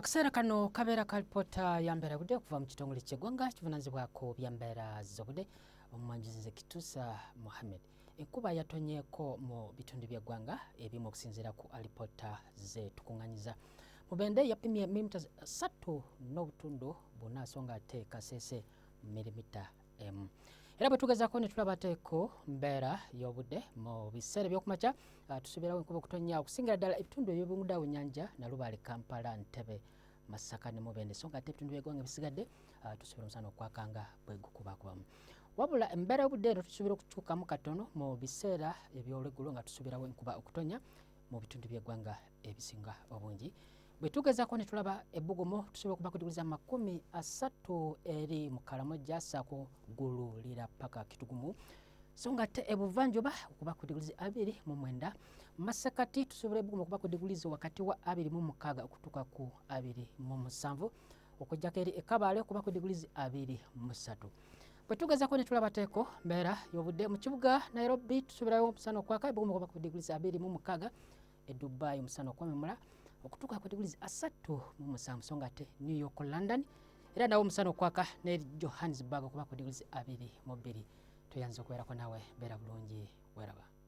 Akaseera kano kabeera ka alipoota ya mbeera budde okuva mu kitongole ky'eggwanga kivunaanyizibwako bya mbeera z'obudde omumwanjuzi Kituusa Mohammed. Enkuba yatonyeeko mu bitundu by'eggwanga ebimu okusinziira ku alipoota ze tukuŋŋaanyiza. Mubende yapimye milimita 3.4 so ng'ate Kasese milimita 1. Era bwe tugezaako ne tulaba ateeko mbeera y'obudde mu biseera by'okumakya tusuubirawo enkuba okutonnya okusingira ddala ebitundu eby'obunguddawo ennyanja Nalubaale, Kampala, Ntebe, Masaka ne Mubende so ng'ate ebitundu by'eggwanga ebisigadde tusuubira omusana okwakanga bwe gukubakubamu. Wabula embeera y'obudde eno tusuubira okukyukamu katono mu biseera eby'olweggulo nga tusuubirawo enkuba okutonnya mu bitundu by'eggwanga ebisinga obungi. Bwe tugezaako ne tulaba ebbugumu tusobola okuba ku diguli za 30 eri mu Karamoja ssaako Gululira paka Kitugumu so ng'ate ebuvanjuba okuba ku diguli 29. Masekati tusobola ebbugumu okuba ku diguli wakati wa 26 okutuuka ku 27 okujjako eri Ekabaale okuba ku diguli 23. Bwe tugezaako ne tulaba ateeko mbeera y'obudde mu kibuga Nairobi tusuubirayo omusana okwaka ebbugumu okuba ku diguli 26. Dubai omusana okwamemula okutuuka ku diguli 37 so ng'ate New York, London era nawo omusana okwaka ne Johannesburg okuba ku diguli 22. Toyanza okubeerako naawe beera bulungi weraba.